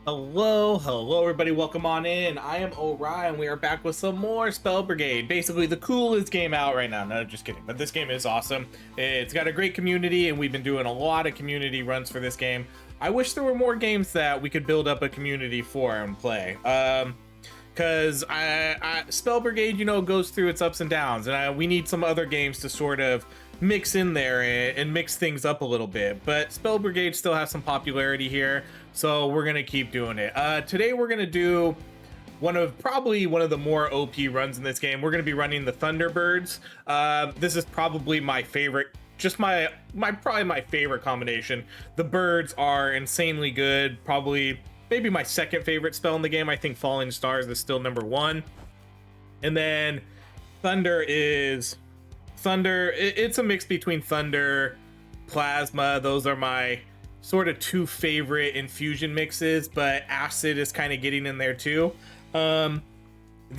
Hello everybody, welcome on in. I am Orion. We are back with some more Spell Brigade. Basically the coolest game out right now. No, just kidding, but this game is awesome. It's got a great community and we've been doing a lot of community runs for this game. I wish there were more games that we could build up a community for and play. Because Spell Brigade, goes through its ups and downs, and we need some other games to sort of mix in there and mix things up a little bit. But Spell Brigade still has some popularity here, so we're gonna keep doing it. Today we're gonna do probably one of the more OP runs in this game. We're gonna be running the Thunderbirds. This is probably my favorite. Just probably my favorite combination. The birds are insanely good. Probably maybe my second favorite spell in the game. I think Falling Stars is still number one. And then Thunder. It's a mix between Thunder, Plasma. Those are my sort of two favorite infusion mixes, but Acid is kind of getting in there too. The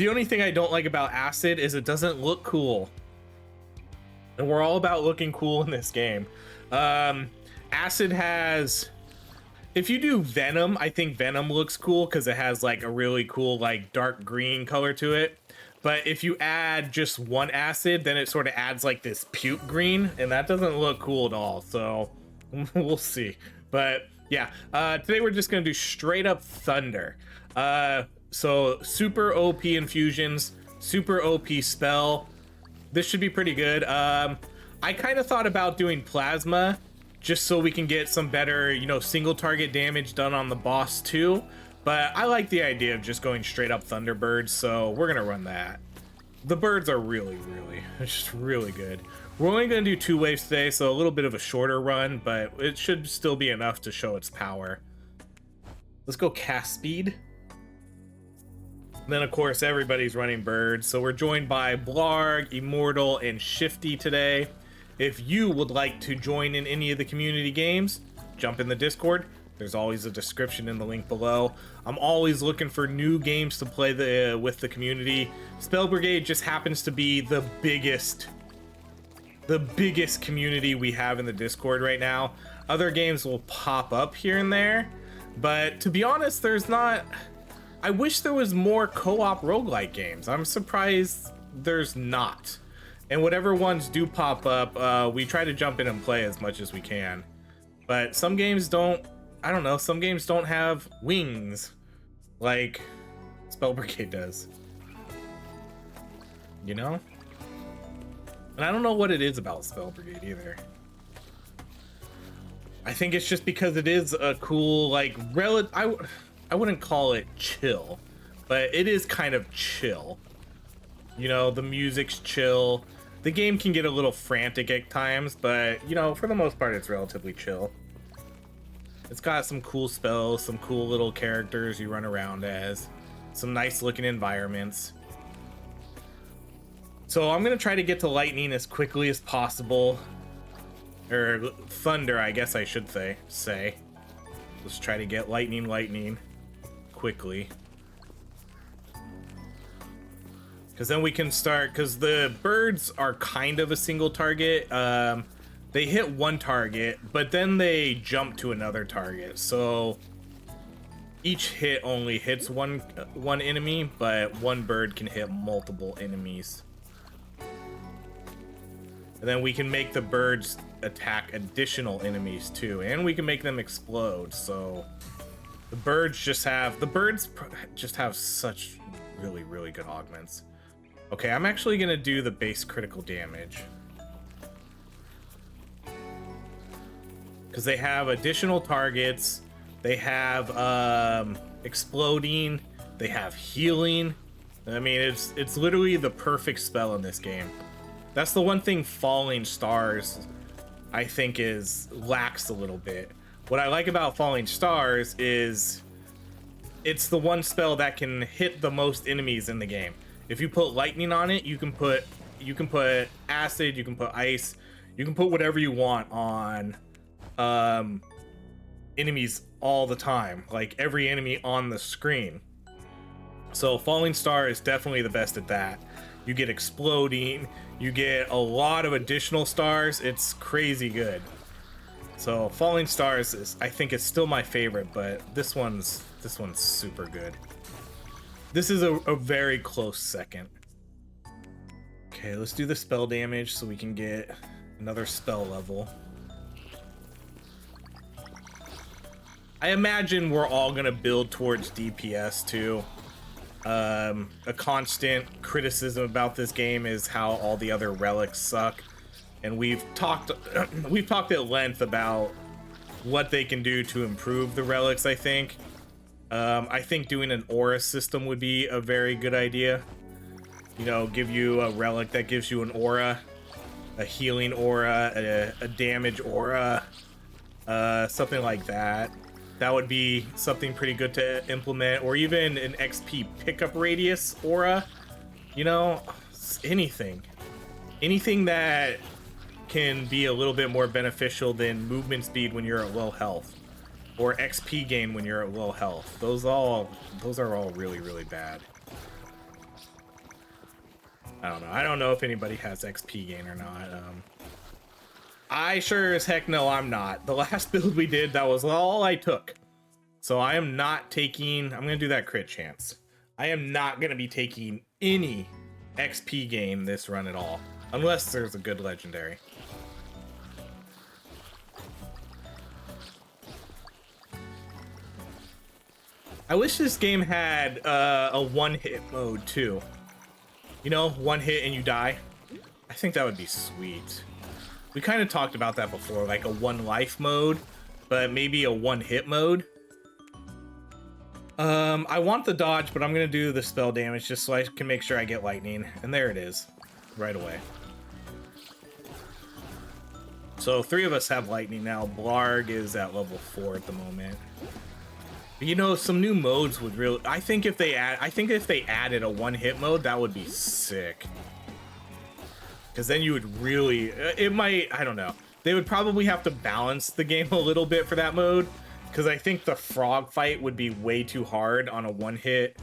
only thing I don't like about Acid is it doesn't look cool. And we're all about looking cool in this game. Acid has... If you do Venom, I think Venom looks cool because it has like a really cool like dark green color to it. But if you add just one Acid, then it sort of adds like this puke green, and that doesn't look cool at all. So we'll see. But yeah, today we're just gonna do straight up Thunder. So super OP infusions, super OP spell. This should be pretty good. I kind of thought about doing Plasma just so we can get some better, single target damage done on the boss too. But I like the idea of just going straight up Thunderbirds, so we're gonna run that. The birds are really, just really good. We're only gonna do 2 waves today, so a little bit of a shorter run, but it should still be enough to show its power. Let's go cast speed. Then of course everybody's running birds, so we're joined by Blarg, Immortal, and Shifty today. If you would like to join in any of the community games, jump in the Discord. There's always a description in the link below. I'm always looking for new games to play with the community. Spell Brigade just happens to be the biggest community we have in the Discord right now. Other games will pop up here and there, but to be honest, there's not... I wish there was more co-op roguelike games. I'm surprised there's not. And whatever ones do pop up, we try to jump in and play as much as we can. But some games don't, I don't know, some games don't have wings like Spell Brigade does. And I don't know what it is about Spell Brigade either. I think it's just because it is a cool, like, I wouldn't call it chill, but it is kind of chill. The music's chill. The game can get a little frantic at times, but, for the most part, it's relatively chill. It's got some cool spells, some cool little characters you run around as, some nice looking environments. So I'm going to try to get to lightning as quickly as possible. Or thunder, I guess I should say. Let's try to get lightning quickly. Because then we can start, because the birds are kind of a single target. They hit one target, but then they jump to another target. So each hit only hits one enemy, but one bird can hit multiple enemies. And then we can make the birds attack additional enemies too, and we can make them explode. So the birds just have such really good augments. Okay, I'm actually gonna do the base critical damage because they have additional targets, they have exploding, they have healing. I mean, it's literally the perfect spell in this game. That's the one thing Falling Stars I think lacks a little bit. What I like about Falling Stars is it's the one spell that can hit the most enemies in the game. If you put lightning on it, you can put acid, you can put ice, you can put whatever you want on enemies all the time, like every enemy on the screen. So Falling Star is definitely the best at that. You get exploding, you get a lot of additional stars. It's crazy good. So Falling Stars is, I think, it's still my favorite, but this one's super good. This is a very close second. Okay, let's do the spell damage so we can get another spell level. I imagine we're all gonna build towards DPS too. A constant criticism about this game is how all the other relics suck, and we've talked at length about what they can do to improve the relics. I think doing an aura system would be a very good idea. You know, give you a relic that gives you an aura, a healing aura, a damage aura, something like that. That would be something pretty good to implement, or even an XP pickup radius aura. You know, anything that can be a little bit more beneficial than movement speed when you're at low health, or XP gain when you're at low health. Those are all really, really bad. I don't know if anybody has XP gain or not. I sure as heck know I'm not. The last build we did, that was all I took. So I am not taking, I'm gonna do that crit chance. I am not gonna be taking any XP gain this run at all, unless there's a good legendary. I wish this game had a one-hit mode too. You know, one hit and you die. I think that would be sweet. We kind of talked about that before, like a one life mode, but maybe a one hit mode. I want the dodge, but I'm gonna do the spell damage just so I can make sure I get lightning. And there it is, right away. So 3 of us have lightning now. Blarg is at level 4 at the moment. But, you know, some new modes would really, I think if they added a one hit mode, that would be sick. Because then you would really, it might, I don't know. They would probably have to balance the game a little bit for that mode. Because I think the frog fight would be way too hard on a one hit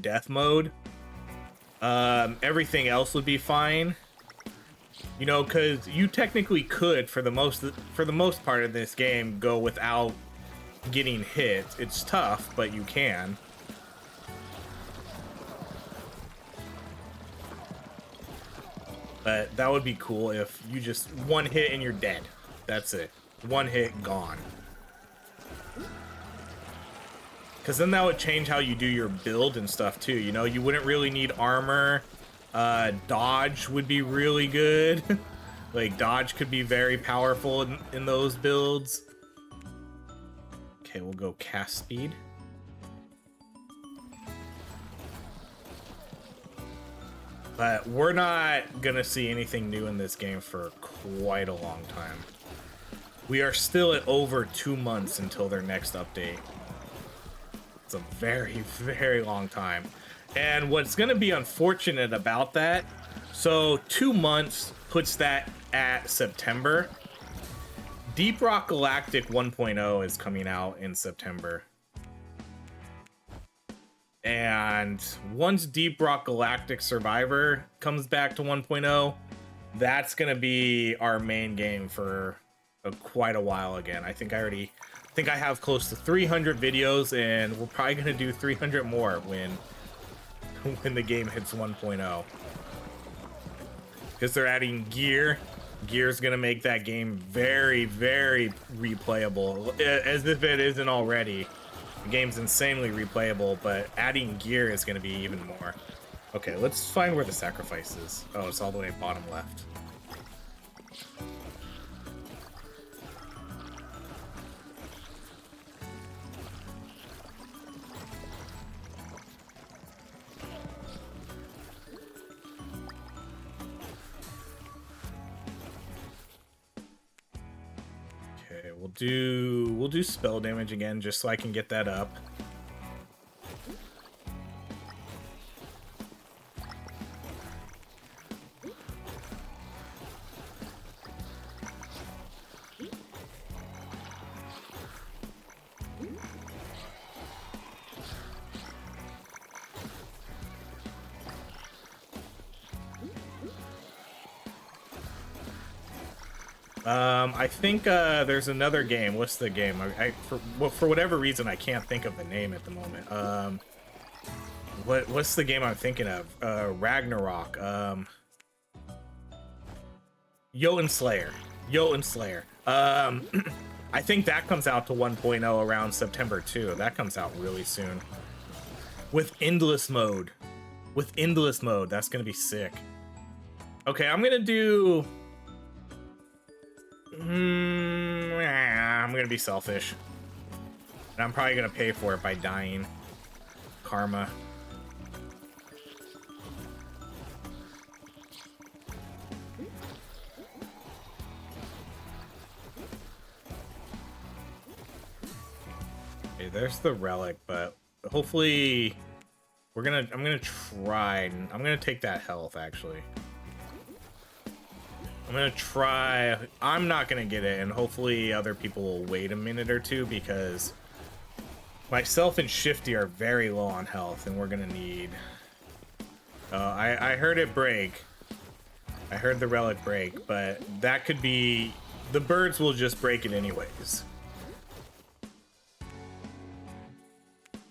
death mode. Everything else would be fine. You know, because you technically could, for the most part of this game, go without getting hit. It's tough, but you can. But that would be cool if you just one hit and you're dead. That's it. One hit, gone. Because then that would change how you do your build and stuff too. You know, you wouldn't really need armor. Dodge would be really good. Like, dodge could be very powerful in those builds. Okay, we'll go cast speed. But we're not gonna see anything new in this game for quite a long time. We are still at over 2 months until their next update. It's a very, very long time. And what's gonna be unfortunate about that, so 2 months puts that at September. Deep Rock Galactic 1.0 is coming out in September. And once Deep Rock Galactic Survivor comes back to 1.0, that's gonna be our main game for quite a while again. I think I have close to 300 videos, and we're probably gonna do 300 more when the game hits 1.0. Because they're adding gear. Gear's gonna make that game very, very replayable, as if it isn't already. The game's insanely replayable, but adding gear is gonna be even more. Okay, let's find where the sacrifice is. Oh, it's all the way bottom left. We'll do spell damage again just so I can get that up. I think there's another game. What's the game? For whatever reason I can't think of the name at the moment. What's the game I'm thinking of? Ragnarok. Jotun Slayer. Jotun Slayer. I think that comes out to 1.0 around September too. That comes out really soon. With endless mode. With endless mode. That's gonna be sick. Okay, I'm gonna do... I'm gonna be selfish. And I'm probably gonna pay for it by dying. Karma. Okay, there's the relic, but hopefully I'm gonna try. I'm gonna take that health actually. I'm gonna try. I'm not gonna get it, and hopefully other people will wait a minute or two because myself and Shifty are very low on health, and we're gonna need. I heard it break. I heard the relic break, but that could be. The birds will just break it anyways.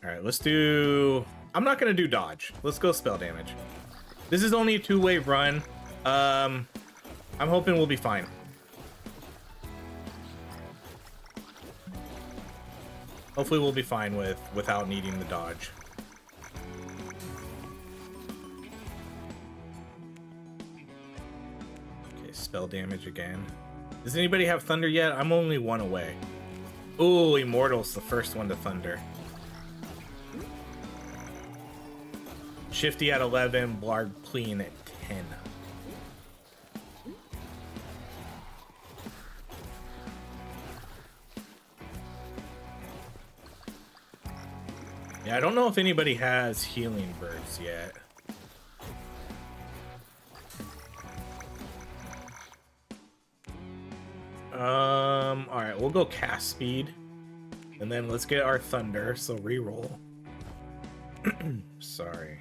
All right, let's do. I'm not gonna do dodge. Let's go spell damage. This is only a two-way run. I'm hoping we'll be fine. Hopefully we'll be fine without needing the dodge. Okay, spell damage again. Does anybody have thunder yet? I'm only one away. Ooh, Immortal's the first one to thunder. Shifty at 11, Blarg Clean at 10. Yeah, I don't know if anybody has healing birds yet. Alright, we'll go cast speed. And then let's get our thunder, so reroll. Sorry.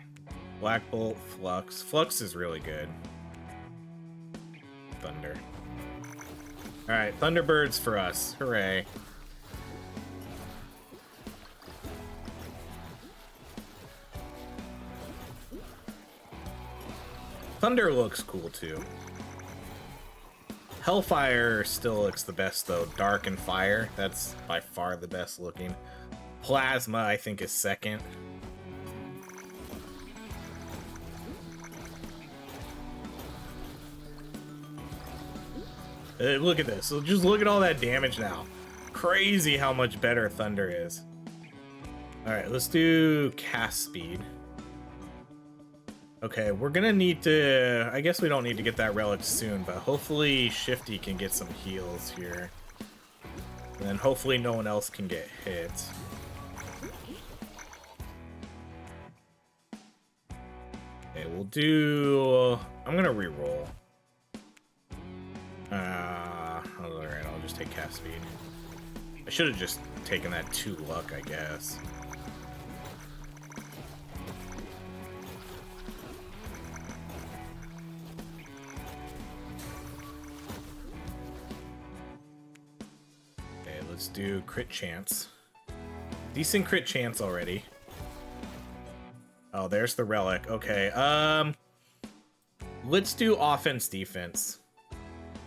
Black Bolt, Flux. Flux is really good. Thunder. Alright, Thunderbirds for us. Hooray. Thunder looks cool too. Hellfire still looks the best though. Dark and Fire, that's by far the best looking. Plasma I think is second. Look at this. So just look at all that damage now. Crazy how much better Thunder is. Alright, let's do cast speed. Okay, we're gonna need to... I guess we don't need to get that relic soon, but hopefully Shifty can get some heals here. And then hopefully no one else can get hit. Okay, we'll do... I'm gonna reroll. Alright, I'll just take cast speed. I should have just taken that 2 luck, I guess. Let's do crit chance. Decent crit chance already. Oh, there's the relic. Okay, let's do offense defense.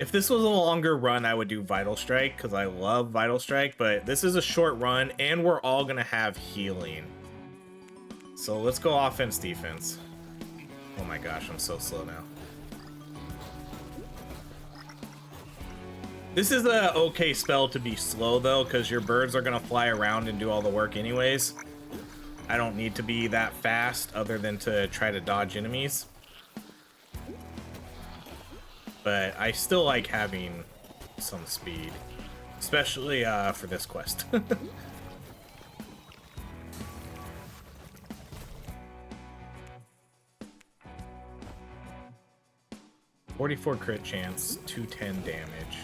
If this was a longer run, I would do Vital Strike because I love Vital Strike, but this is a short run and we're all gonna have healing. So let's go offense defense. Oh my gosh, I'm so slow now. This is a okay spell to be slow though, because your birds are gonna fly around and do all the work anyways. I don't need to be that fast other than to try to dodge enemies. But I still like having some speed, especially for this quest. 44 crit chance, 210 damage.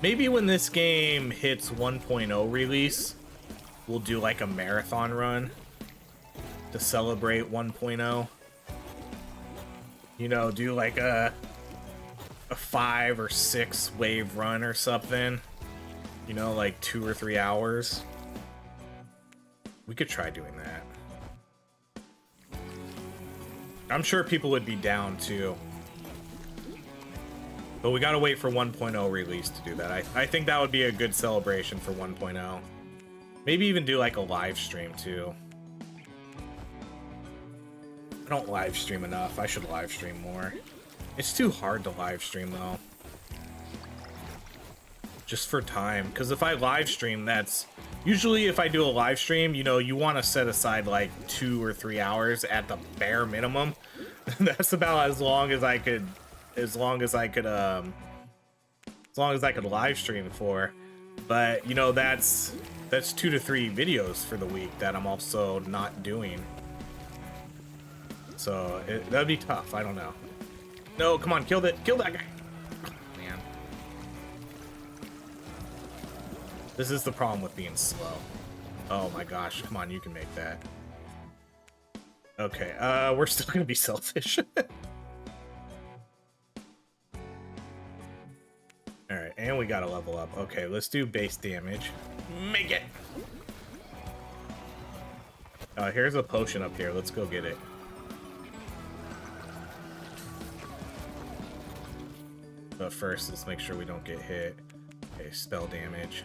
Maybe when this game hits 1.0 release, we'll do like a marathon run to celebrate 1.0. You know, do like a 5 or 6 wave run or something. You know, like 2 or 3 hours. We could try doing that. I'm sure people would be down too. But we gotta wait for 1.0 release to do that. I think that would be a good celebration for 1.0. Maybe even do like a live stream too. I don't live stream enough. I should live stream more. It's too hard to live stream though. Just for time. Because if I live stream, that's... Usually if I do a live stream, you know, you want to set aside like 2 or 3 hours at the bare minimum. That's about as long as I could live stream for. But you know, that's 2 to 3 videos for the week that I'm also not doing. So that'd be tough. I don't know. No, come on, kill that guy. Man, this is the problem with being slow. Oh my gosh, come on, you can make that. Okay, we're still gonna be selfish. Alright, and we gotta level up. Okay, let's do base damage. Make it! Here's a potion up here. Let's go get it. But first, let's make sure we don't get hit. Okay, spell damage.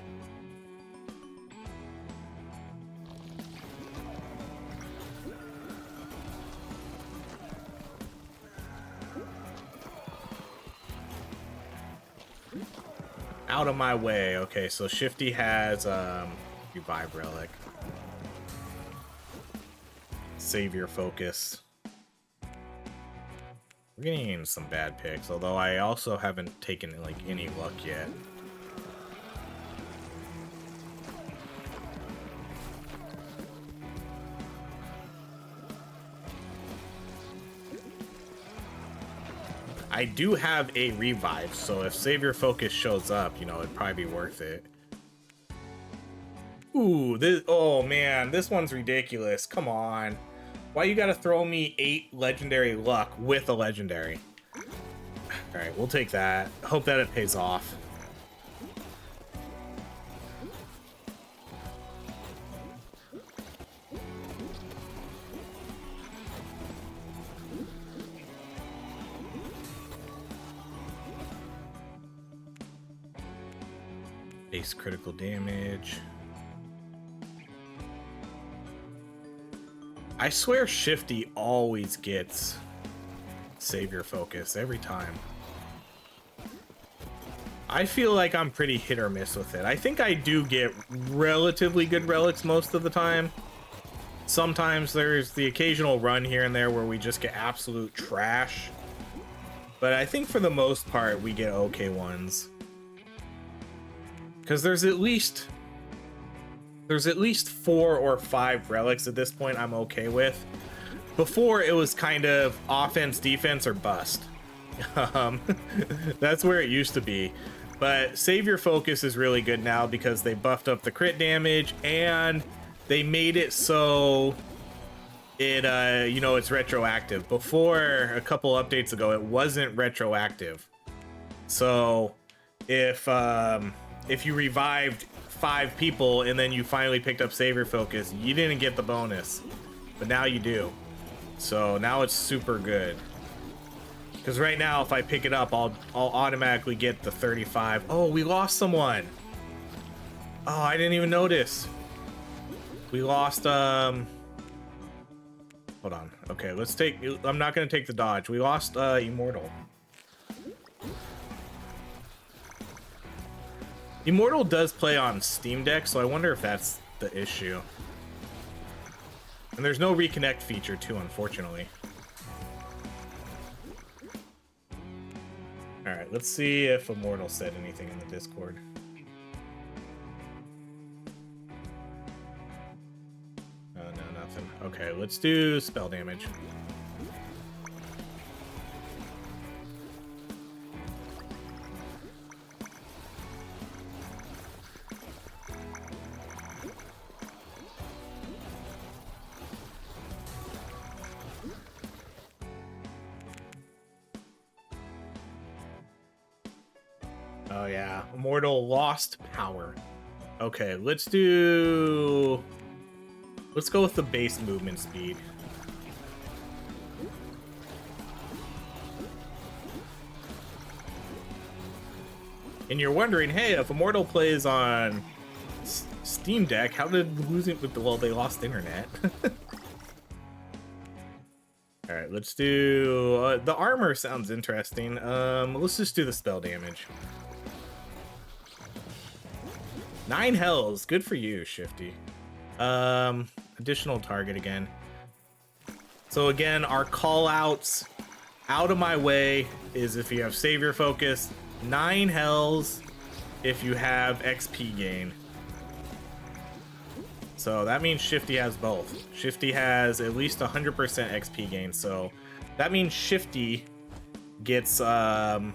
Out of my way. Okay, so Shifty has revive relic. Savior focus. We're getting some bad picks, although I also haven't taken like any luck yet. I do have a revive, so if Savior Focus shows up, you know, it'd probably be worth it. Ooh, this, oh man, this one's ridiculous. Come on. Why you gotta throw me 8 legendary luck with a legendary? Alright, we'll take that. Hope that it pays off. Base critical damage. I swear Shifty always gets Savior Focus every time. I feel like I'm pretty hit or miss with it. I think I do get relatively good relics most of the time. Sometimes there's the occasional run here and there where we just get absolute trash. But I think for the most part we get okay ones. Because there's at least 4 or 5 relics at this point I'm okay with. Before it was kind of offense, defense, or bust. That's where it used to be. But Savior Focus is really good now because they buffed up the crit damage and they made it so it you know, it's retroactive. Before, a couple updates ago, it wasn't retroactive. So if you revived 5 people and then you finally picked up Savior Focus, you didn't get the bonus, but now you do. So now it's super good. Because right now, if I pick it up, I'll automatically get the 35. Oh, we lost someone. Oh, I didn't even notice. We lost, hold on. Okay, let's take, I'm not going to take the dodge. We lost, Immortal. Immortal does play on Steam Deck, so I wonder if that's the issue. And there's no reconnect feature too, unfortunately. Alright, let's see if Immortal said anything in the Discord. Oh, no, nothing. Okay, let's do spell damage. Oh yeah, Immortal lost power. Okay, let's go with the base movement speed. And you're wondering, hey, if Immortal plays on Steam Deck, how did losing with well, they lost internet. All right, let's do the armor sounds interesting. Let's just do the spell damage. 9 hells, good for you, Shifty. Additional target again. So again, our call outs out of my way is if you have Savior Focus, 9 hells if you have XP gain. So that means Shifty has both. Shifty has at least 100% XP gain, so that means Shifty gets the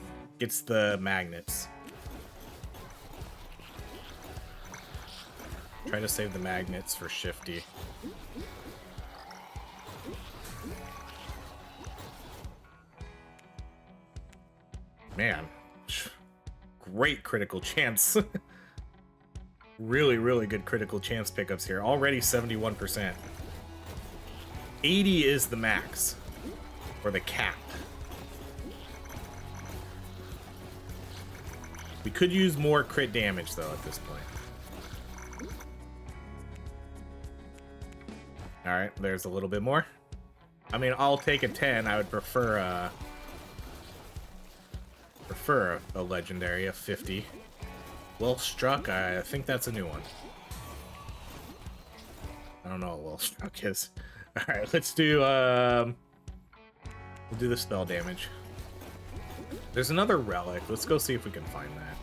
magnets. Try to save the magnets for Shifty. Man, great critical chance. Really, really good critical chance pickups here. Already 71%. 80 is the max, or the cap. We could use more crit damage, though, at this point. Alright, there's a little bit more. I mean, I'll take a 10. I would prefer a legendary, a 50. Well struck, I think that's a new one. I don't know what well struck is. Alright, let's do we'll do the spell damage. There's another relic. Let's go see if we can find that.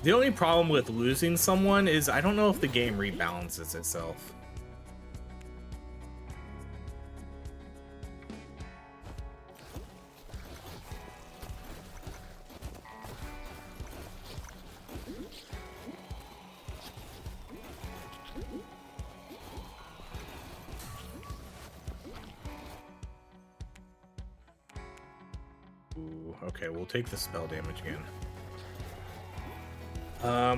The only problem with losing someone is I don't know if the game rebalances itself. Ooh, okay, we'll take the spell damage again.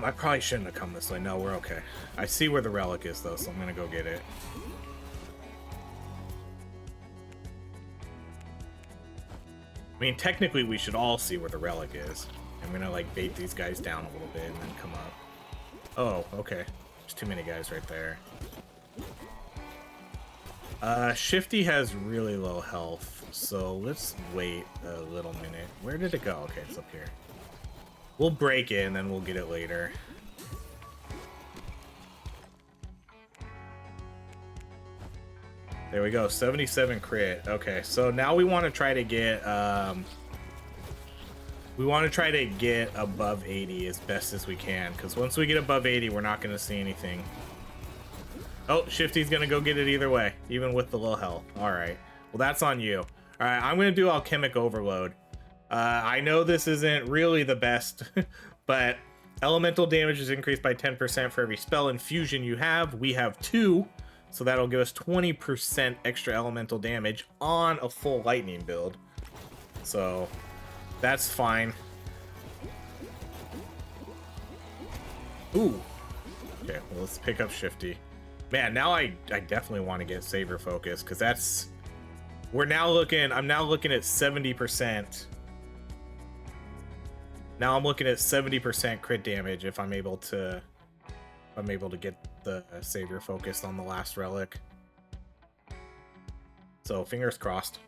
I probably shouldn't have come this way. No, we're okay. I see where the relic is, though, so I'm gonna go get it. I mean, technically, we should all see where the relic is. I'm gonna, like, bait these guys down a little bit and then come up. Oh, okay. There's too many guys right there. Shifty has really low health, so let's wait a little minute. Where did it go? Okay, it's up here. We'll break it and then we'll get it later. There we go, 77 crit. Okay, so now we want to try to get above 80 as best as we can, because once we get above 80, we're not going to see anything. Oh, Shifty's going to go get it either way, even with the low health. All right, well, that's on you. All right, I'm going to do Alchemic Overload. I know this isn't really the best, but elemental damage is increased by 10% for every spell infusion you have. We have 2, so that'll give us 20% extra elemental damage on a full lightning build. So that's fine. Ooh. Okay, well, let's pick up Shifty. Man, now I definitely want to get Savior Focus, because that's... I'm now looking at 70%. Now I'm looking at 70% crit damage if I'm able to get the Savior Focus on the last relic. So fingers crossed.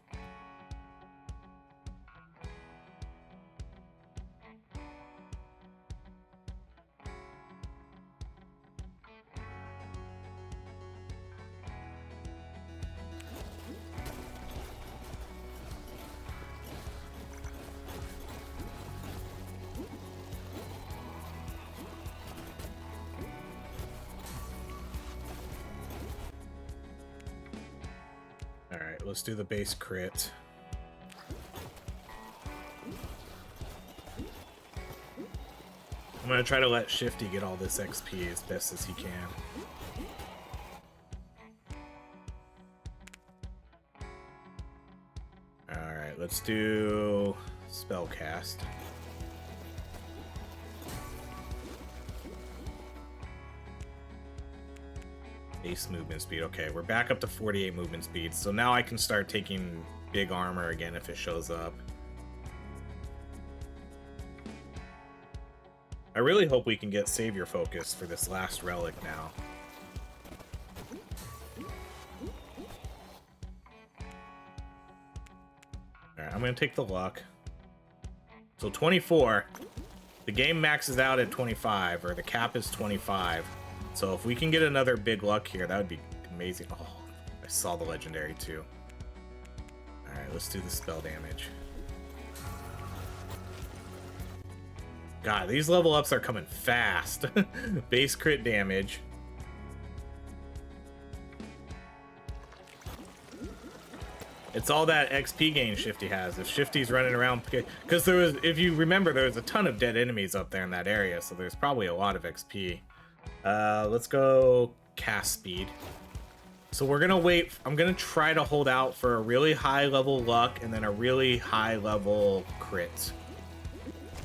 Let's do the base crit. I'm gonna try to let Shifty get all this XP as best as he can. Alright, Alright, let's do spellcast. Base movement speed. Okay, we're back up to 48 movement speed, so now I can start taking big armor again if it shows up. I really hope we can get Savior focus for this last relic now. Alright, I'm gonna take the luck. So 24. The game maxes out at 25, or the cap is 25. So if we can get another big luck here, that would be amazing. Oh, I saw the legendary too. Alright, let's do the spell damage. God, these level ups are coming fast. Base crit damage. It's all that XP gain Shifty has. If Shifty's running around, because there was, if you remember, there was a ton of dead enemies up there in that area, so there's probably a lot of XP. Let's go cast speed. So we're gonna wait. I'm gonna try to hold out for a really high level luck and then a really high level crit.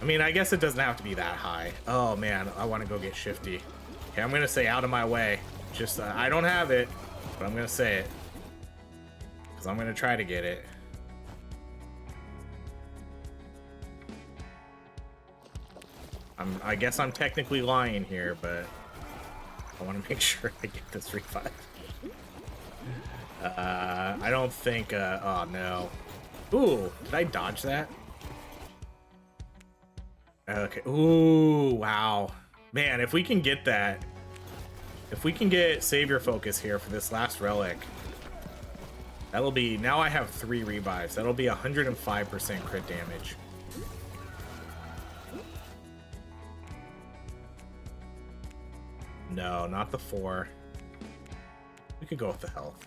I mean, I guess it doesn't have to be that high. Oh man, I want to go get Shifty. Okay, I'm gonna say out of my way. Just I don't have it, but I'm gonna say it because I'm gonna try to get it. I guess I'm technically lying here, but I want to make sure I get this revive. I don't think, oh no. Ooh, did I dodge that? Okay, ooh, wow. Man, if we can get that, if we can get Savior focus here for this last relic, that'll be, now I have 3 revives. That'll be 105% crit damage. No, not the 4. We could go with the health.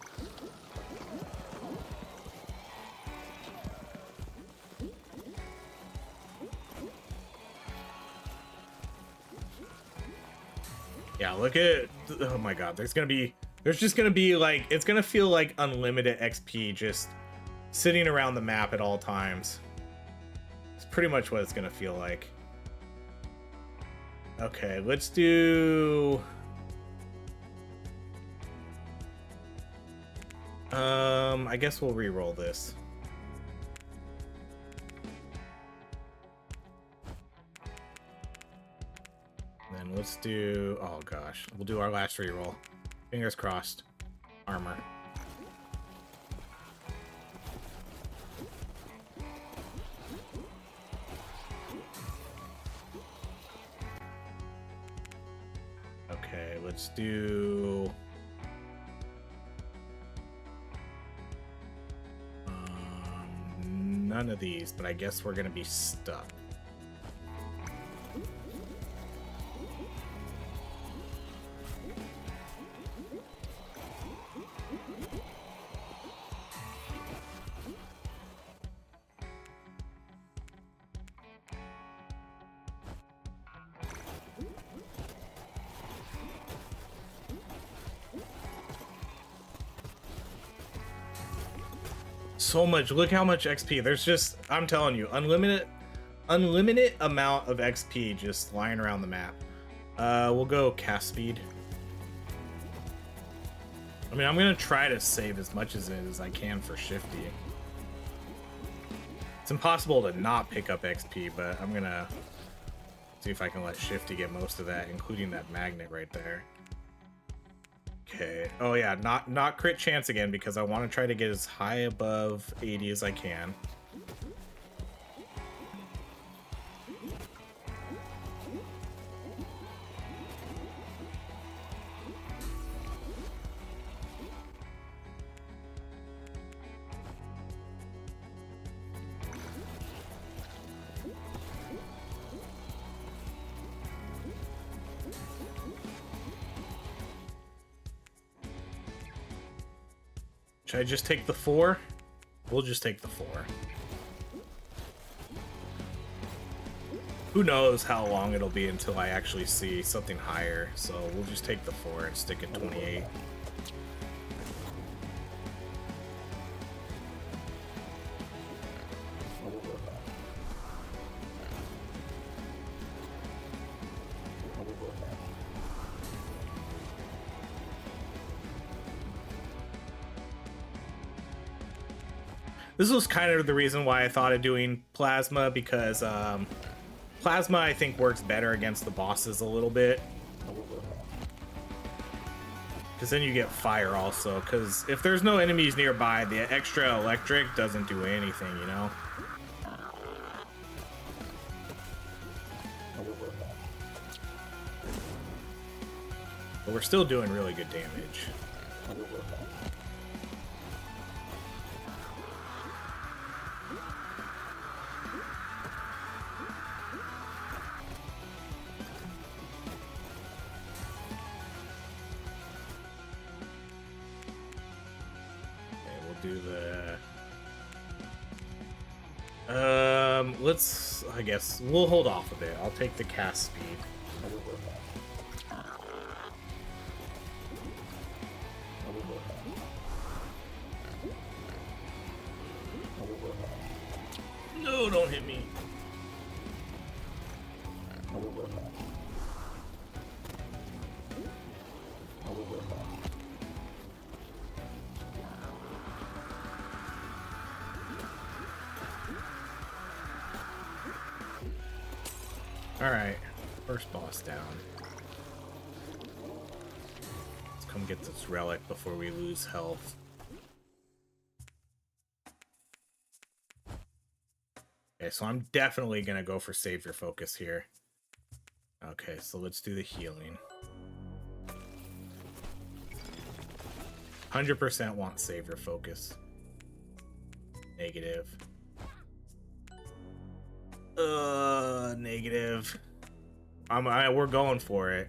Yeah, look at, oh my god, there's just gonna be like, it's gonna feel like unlimited XP just sitting around the map at all times. It's pretty much what it's gonna feel like. Okay, let's do... I guess we'll re-roll this. Then let's do... Oh gosh, we'll do our last re-roll. Fingers crossed. Armor. Okay, let's do... none of these, but I guess we're gonna be stuck. So much, look how much XP. There's just, I'm telling you, unlimited amount of XP just lying around the map. We'll go cast speed. I mean, I'm gonna try to save as much as I can for Shifty. It's impossible to not pick up XP, but I'm gonna see if I can let Shifty get most of that, including that magnet right there. Okay. Oh yeah, not crit chance again because I want to try to get as high above 80 as I can. Should I just take the 4? We'll just take the 4. Who knows how long it'll be until I actually see something higher, so we'll just take the 4 and stick at 28. This was kind of the reason why I thought of doing plasma, because plasma I think works better against the bosses a little bit. Because then you get fire also, because if there's no enemies nearby, the extra electric doesn't do anything, you know? But we're still doing really good damage. Do the let's, I guess we'll hold off a bit. I'll take the cast speed. No, don't hit me. Alright, first boss down. Let's come get this relic before we lose health. Okay, so I'm definitely gonna go for save your focus here. Okay, so let's do the healing. 100% want save your focus. Negative. Negative. We're going for it.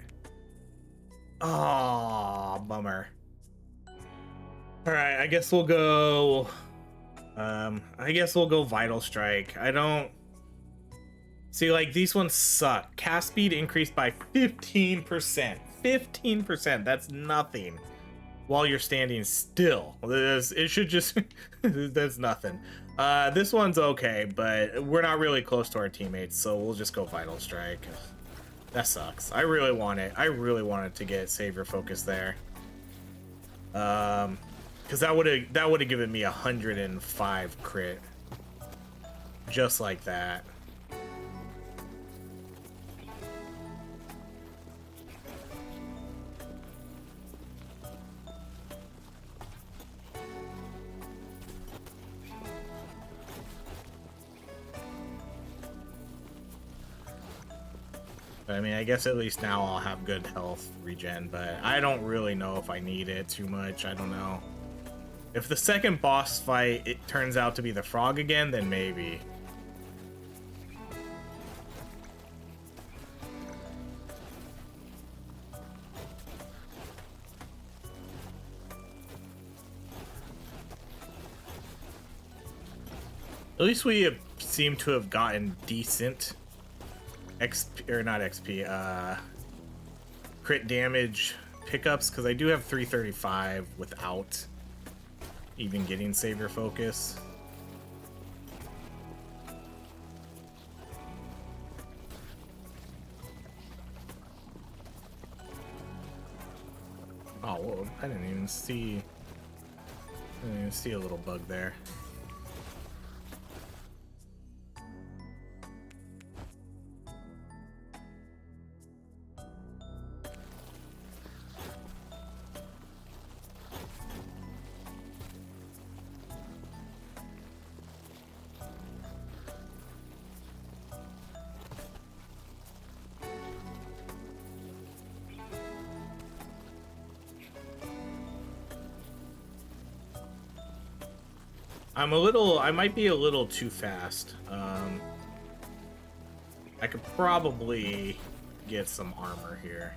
Oh, bummer. All right, I guess we'll go. I guess we'll go Vital Strike. I don't see, like, these ones suck. Cast speed increased by 15%. 15%. That's nothing. While you're standing still, it should just. That's nothing. This one's okay, but we're not really close to our teammates, so we'll just go Vital Strike. That sucks. I really want it. I really wanted to get Savior Focus there. Because that would have given me 105 crit. Just like that. I mean, I guess at least now I'll have good health regen, but I don't really know if I need it too much. I don't know. If the second boss fight, it turns out to be the frog again, then maybe. At least we seem to have gotten decent XP, or not XP, crit damage pickups, because I do have 335 without even getting Savior Focus. Oh, whoa, I didn't even see a little bug there. I might be a little too fast. I could probably get some armor here.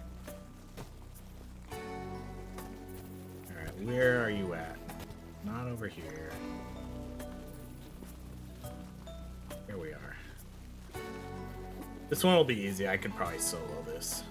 Alright, where are you at? Not over here. Here we are. This one will be easy. I could probably solo this.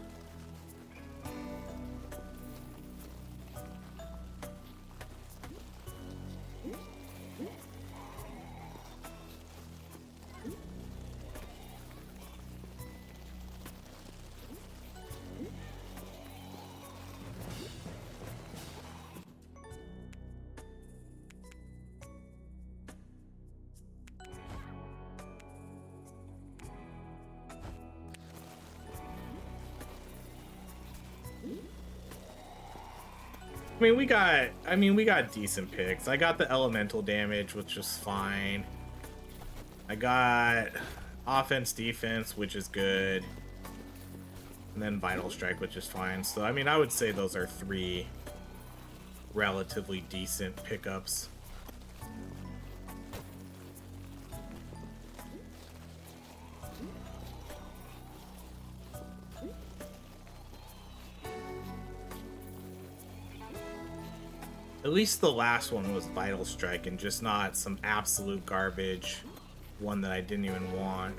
we got decent picks. I got the elemental damage, which is fine. I got offense, defense, which is good. And then vital strike, which is fine. So, I mean, I would say those are 3 relatively decent pickups. At least the last one was vital strike and just not some absolute garbage one that I didn't even want.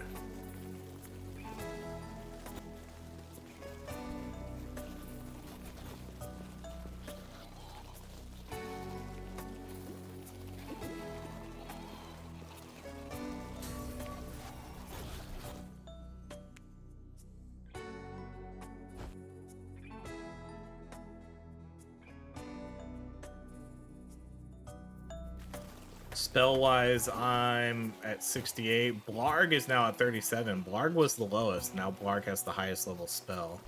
Spell-wise, I'm at 68. Blarg is now at 37. Blarg was the lowest. Now Blarg has the highest level spell.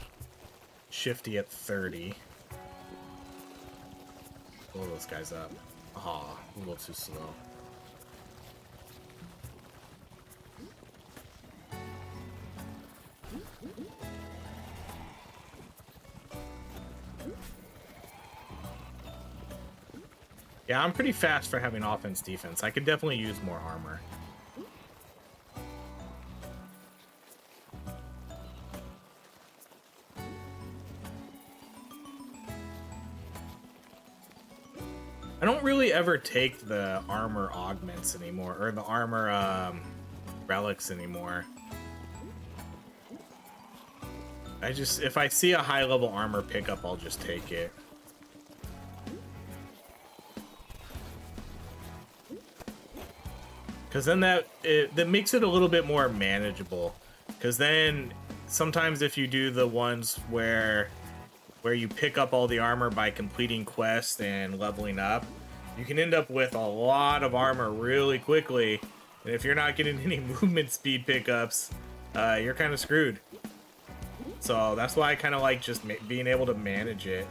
Shifty at 30. Blow those guys up. Aw, a little too slow. Yeah, I'm pretty fast for having offense defense. I could definitely use more armor. I don't really ever take the armor augments anymore, or the armor relics anymore. If I see a high level armor pickup, I'll just take it. Because then that makes it a little bit more manageable. Because then sometimes if you do the ones where you pick up all the armor by completing quests and leveling up, you can end up with a lot of armor really quickly. And if you're not getting any movement speed pickups, you're kind of screwed. So that's why I kind of like just being able to manage it.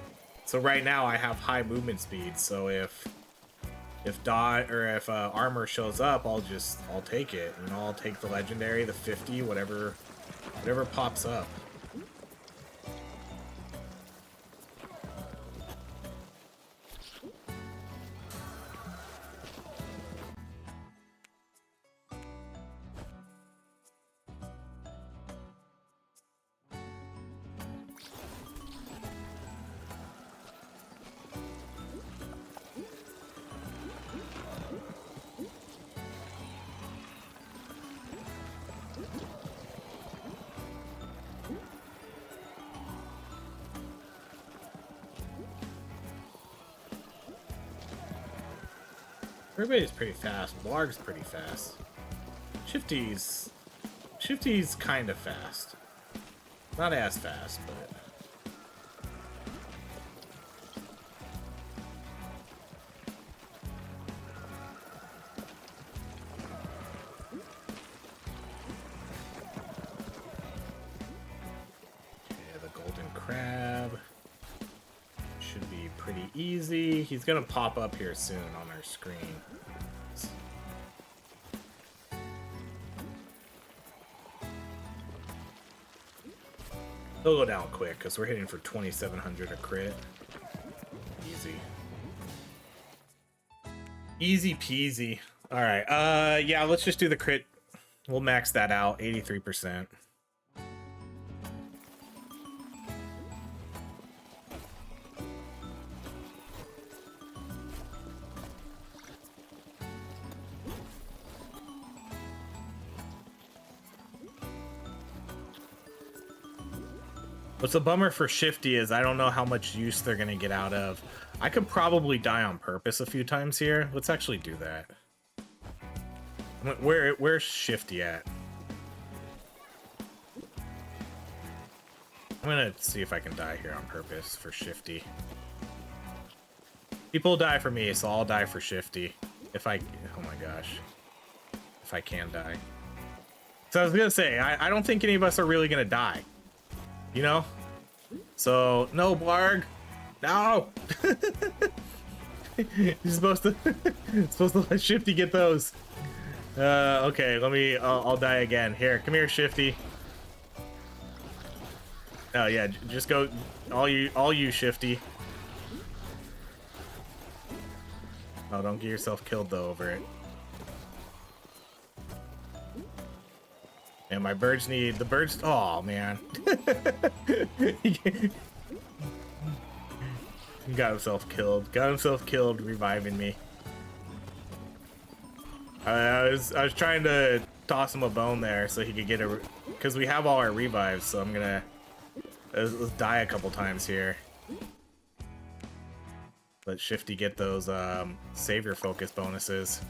So right now I have high movement speed. So if armor shows up, I'll take it. You know, I'll take the legendary, the 50, whatever pops up. Everybody's pretty fast. Blarg's pretty fast. Shifty's kind of fast. Not as fast, but... Okay, the golden crab should be pretty easy. He's gonna pop up here soon on our screen. He'll go down quick because we're hitting for 2,700 a crit. Easy. Easy peasy. All right. Yeah, let's just do the crit. We'll max that out. 83%. What's a bummer for Shifty is I don't know how much use they're going to get out of. I could probably die on purpose a few times here. Let's actually do that. Where's Shifty at? I'm going to see if I can die here on purpose for Shifty. People die for me, so I'll die for Shifty. Oh my gosh. If I can die. So I was going to say, I don't think any of us are really going to die. You know? So, no, Blarg. No! You're supposed to supposed to let Shifty get those. Okay, let me I'll die again. Here, come here, Shifty. Oh yeah, just go all you Shifty. Oh, don't get yourself killed though over it. And my birds need the birds. Oh man. He got himself killed. Got himself killed reviving me. I was trying to toss him a bone there so he could get a, because we have all our revives, so I'm gonna let's die a couple times here. Let Shifty get those savior focus bonuses.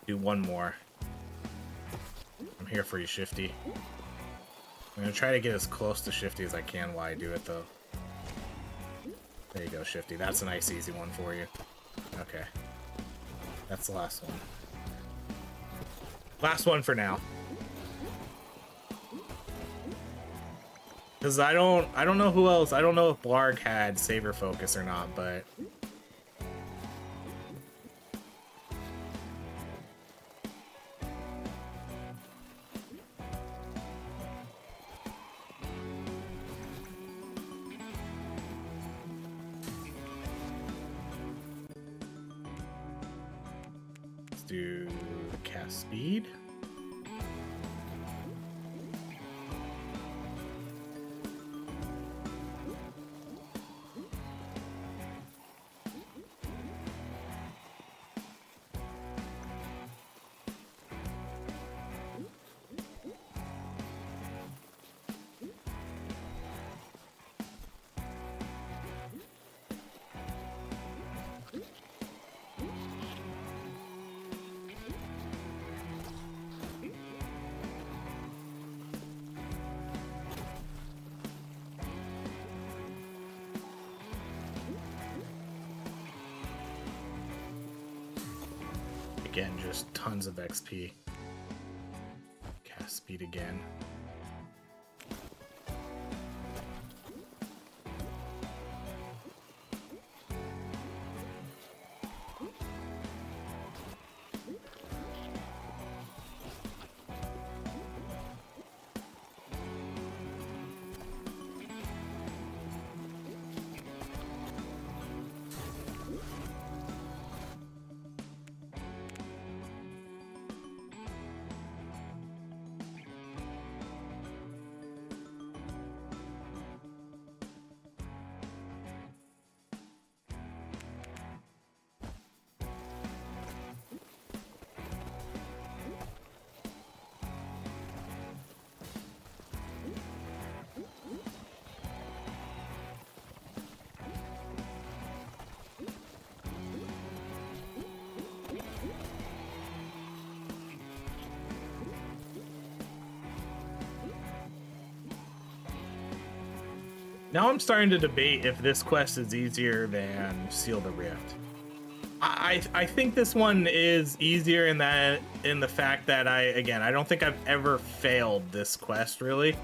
Do one more. I'm here for you, Shifty. I'm gonna try to get as close to Shifty as I can while I do it, though. There you go, Shifty. That's a nice, easy one for you. Okay. That's the last one. Last one for now. Because I don't know who else. I don't know if Blarg had savior focus or not, but do cast speed. Again, just tons of XP. Cast speed again. Now I'm starting to debate if this quest is easier than Seal the Rift. I think this one is easier in the fact that I don't think I've ever failed this quest really.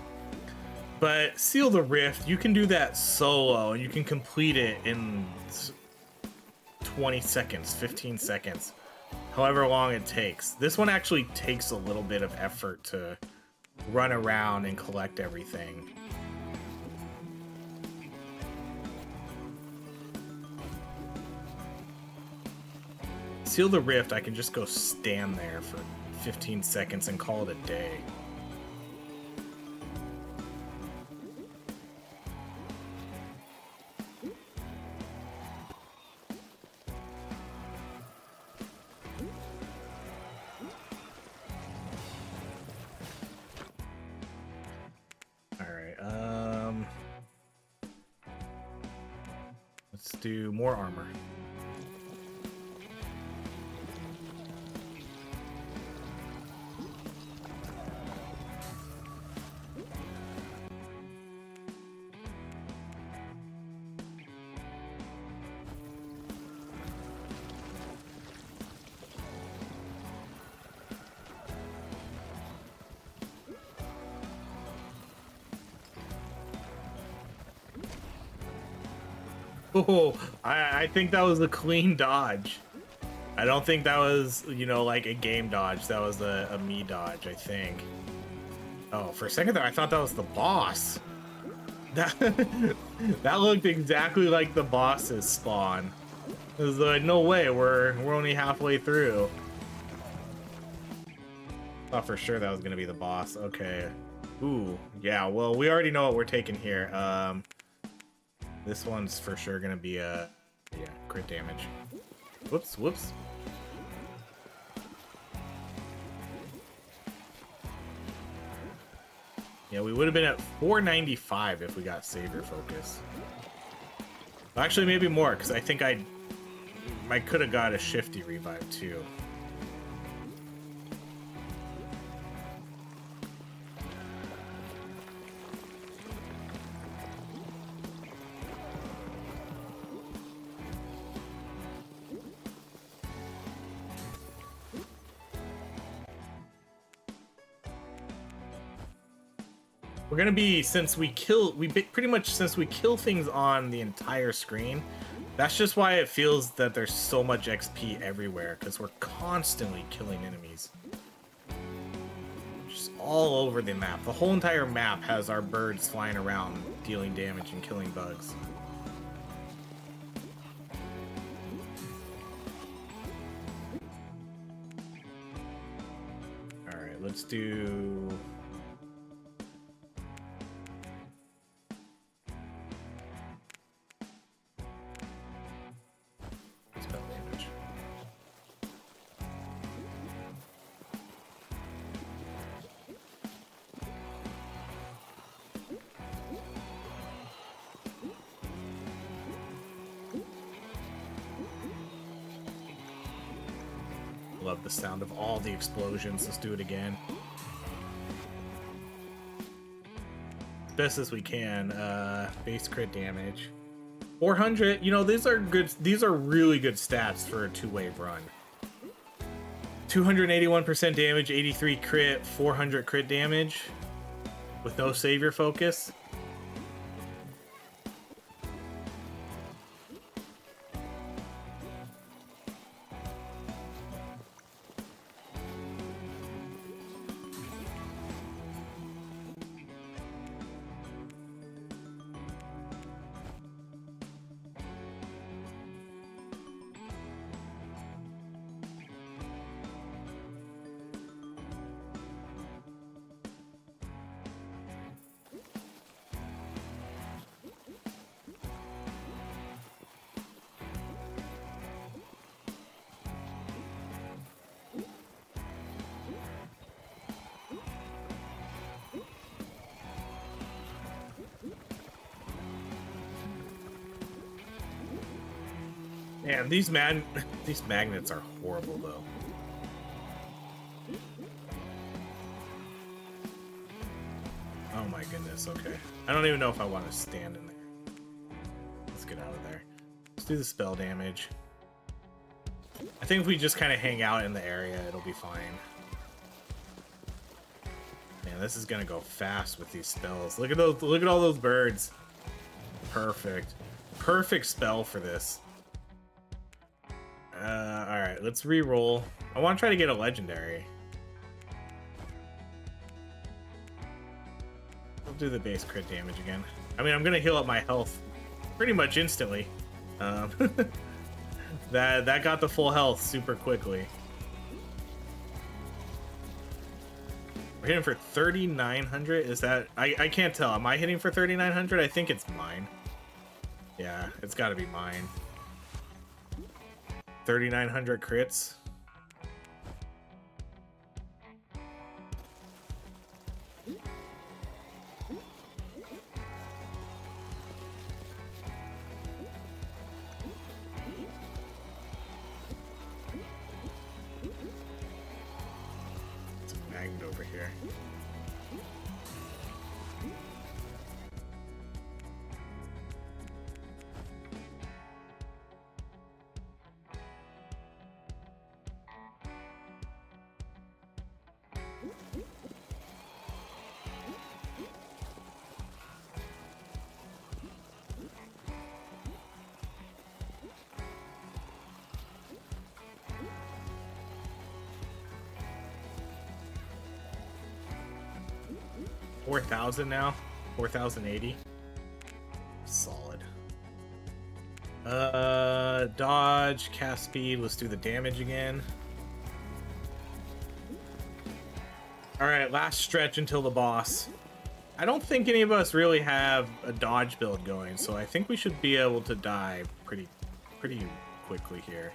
But Seal the Rift, you can do that solo and you can complete it in 20 seconds, 15 seconds, however long it takes. This one actually takes a little bit of effort to run around and collect everything. Seal the Rift, I can just go stand there for 15 seconds and call it a day. Alright, let's do more armor. Oh, I think that was a clean dodge. I don't think that was, you know, like a game dodge. That was a me dodge, I think. Oh, for a second there, I thought that was the boss. That that looked exactly like the boss's spawn. It was like, no way, we're only halfway through. Thought for sure that was gonna be the boss. Okay. Ooh, yeah. Well, we already know what we're taking here. This one's for sure gonna be a crit damage. Whoops, whoops. Yeah, we would have been at 495 if we got Savior Focus. Actually, maybe more, because I think I could have got a Shifty Revive too. We're gonna be, since we kill things on the entire screen, that's just why it feels that there's so much XP everywhere, because we're constantly killing enemies. Just all over the map. The whole entire map has our birds flying around, dealing damage and killing bugs. Alright, let's do... Love the sound of all the explosions. Let's do it again. Best as we can. Base crit damage. 400. You know, these are good. These are really good stats for a two-wave run. 281% damage, 83 crit, 400 crit damage with no savior focus. Man, these magnets are horrible though. Oh my goodness, okay. I don't even know if I want to stand in there. Let's get out of there. Let's do the spell damage. I think if we just kind of hang out in the area, it'll be fine. Man, this is gonna go fast with these spells. Look at those, look at all those birds. Perfect. Perfect spell for this. Alright, let's re-roll. I want to try to get a legendary. I'll do the base crit damage again. I mean, I'm gonna heal up my health pretty much instantly. That got the full health super quickly. We're hitting for 3,900. Is that... I can't tell. Am I hitting for 3,900? I think it's mine. Yeah, it's got to be mine. 3,900 crits. It's a magnet over here. 4,000 now. 4,080. Solid. Dodge, cast speed. Let's do the damage again. Alright, last stretch until the boss. I don't think any of us really have a dodge build going, so I think we should be able to die pretty quickly here.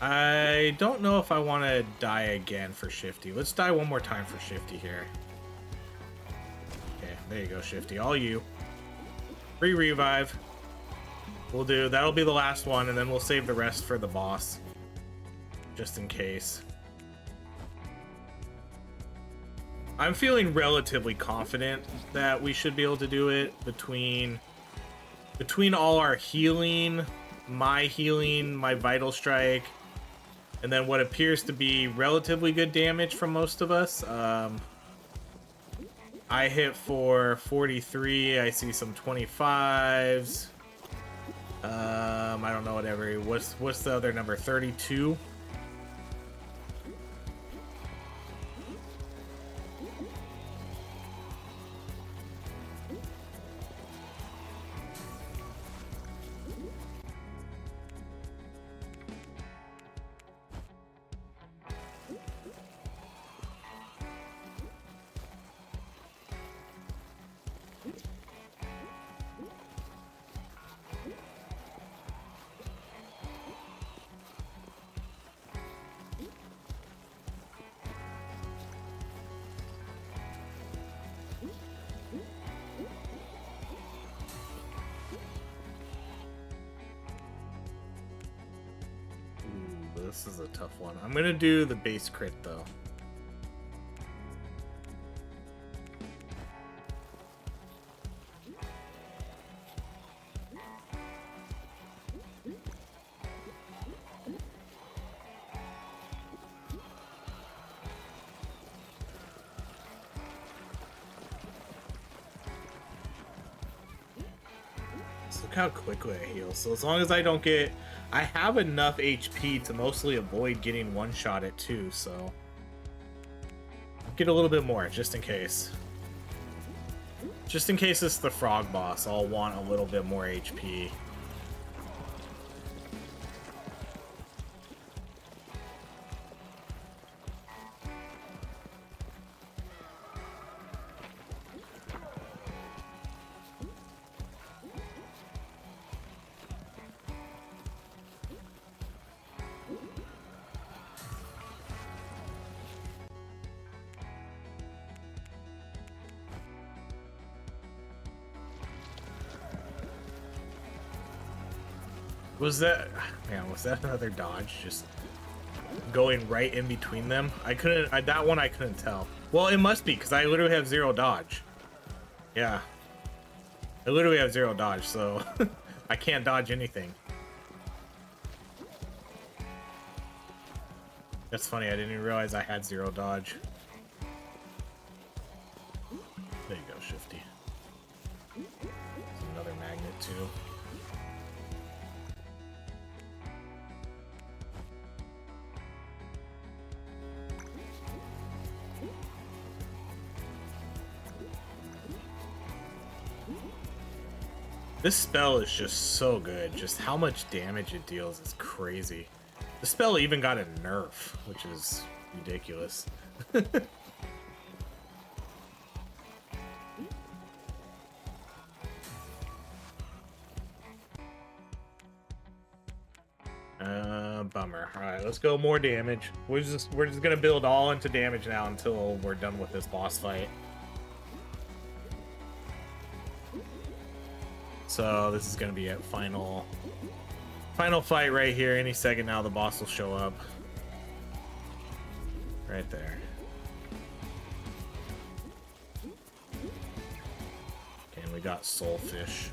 I don't know if I want to die again for Shifty. Let's die one more time for Shifty here. Okay, there you go, Shifty. All you. Free revive. We'll do. That'll be the last one, and then we'll save the rest for the boss. Just in case. I'm feeling relatively confident that we should be able to do it between all our healing, my vital strike, and then what appears to be relatively good damage from most of us. I hit for 43. I see some 25s. I don't know whatever. What's the other number? 32. This is a tough one. I'm gonna do the base crit though. Look how quickly I heal. So as long as I don't get... I have enough HP to mostly avoid getting one-shotted too, so... I'll get a little bit more, just in case. Just in case it's the frog boss, I'll want a little bit more HP. Was that... Man, was that another dodge? Just going right in between them? I couldn't... that one I couldn't tell. Well, it must be, because I literally have 0 dodge. Yeah. I literally have 0 dodge, so... I can't dodge anything. That's funny, I didn't even realize I had 0 dodge. There you go, Shifty. There's another magnet, too. This spell is just so good. Just how much damage it deals is crazy. The spell even got a nerf, which is ridiculous. Bummer. Alright, let's go more damage. We're just gonna build all into damage now until we're done with this boss fight. So this is gonna be a final fight right here. Any second now the boss will show up. Right there. Okay, and we got Soulfish.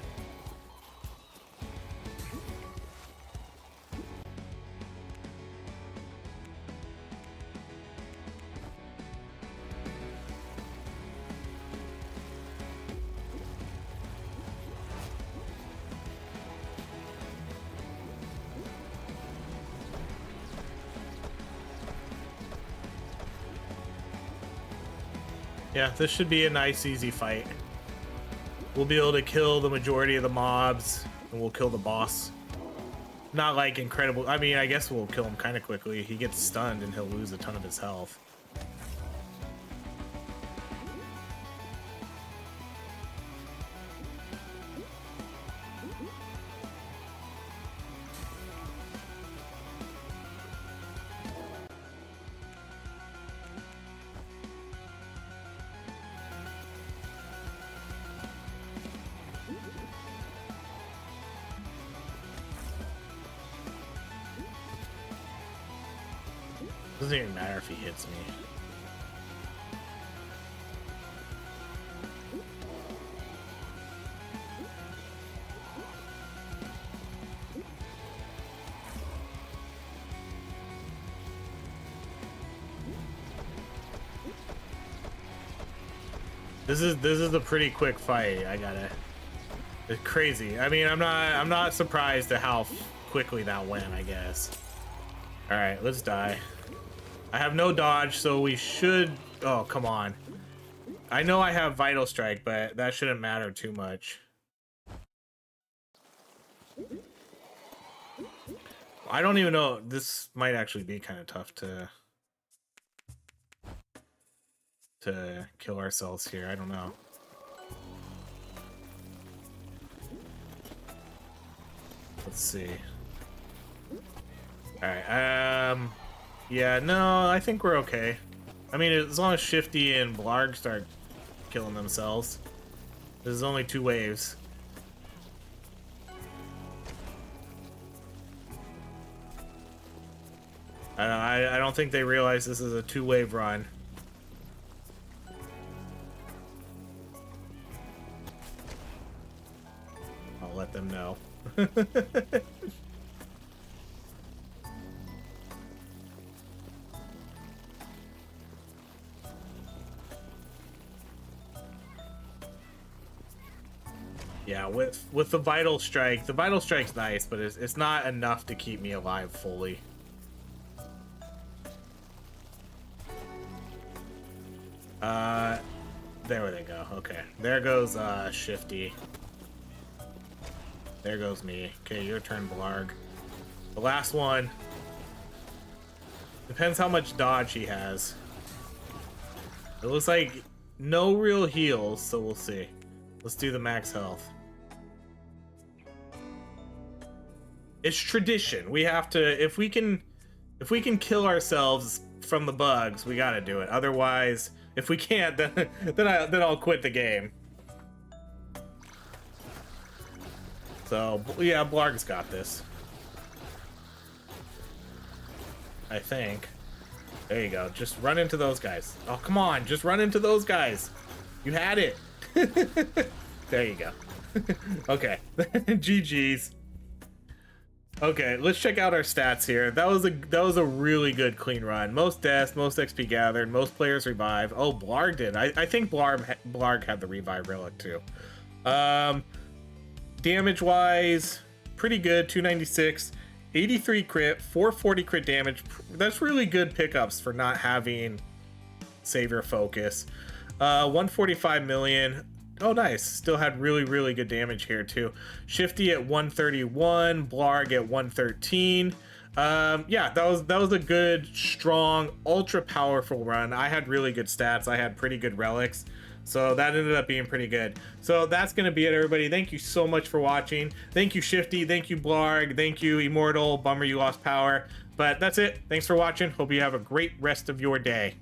Yeah, this should be a nice, easy fight. We'll be able to kill the majority of the mobs, and we'll kill the boss. Not like incredible. I mean, I guess we'll kill him kind of quickly. He gets stunned and he'll lose a ton of his health. Doesn't even matter if he hits me. This is a pretty quick fight. It's crazy. I mean, I'm not surprised at how quickly that went, I guess. All right, let's die. I have no dodge, so we should... Oh, come on. I know I have Vital Strike, but that shouldn't matter too much. I don't even know. This might actually be kind of tough to kill ourselves here. I don't know. Let's see. All right. Yeah, no, I think we're okay. I mean, as long as Shifty and Blarg start killing themselves. There's only 2 waves. I don't think they realize this is a 2-wave run. I'll let them know. Yeah, with the Vital Strike, the Vital Strike's nice, but it's not enough to keep me alive fully. There they go. Okay, there goes Shifty. There goes me. Okay, your turn, Blarg. The last one. Depends how much dodge he has. It looks like no real heals, so we'll see. Let's do the max health. It's tradition. We have to, if we can kill ourselves from the bugs, we gotta do it. Otherwise, if we can't, then I'll quit the game. So yeah, Blarg's got this. I think. There you go. Just run into those guys. Oh, come on. Just run into those guys. You had it. There you go. Okay. GG's. Okay, let's check out our stats here. That was a really good clean run. Most deaths, most XP gathered, most players revived. Oh, Blarg did. I think Blarg had the revive relic too. Damage wise, pretty good. 296, 83 crit, 440 crit damage. That's really good pickups for not having Savior focus. 145 million. Oh, nice. Still had really good damage here too. Shifty at 131, Blarg at 113. Yeah, that was a good, strong, ultra powerful run. I had really good stats. I had pretty good relics, so that ended up being pretty good. So that's gonna be it, everybody. Thank you so much for watching. Thank you, Shifty. Thank you, Blarg. Thank you, Immortal. Bummer you lost power, but that's it. Thanks for watching. Hope you have a great rest of your day.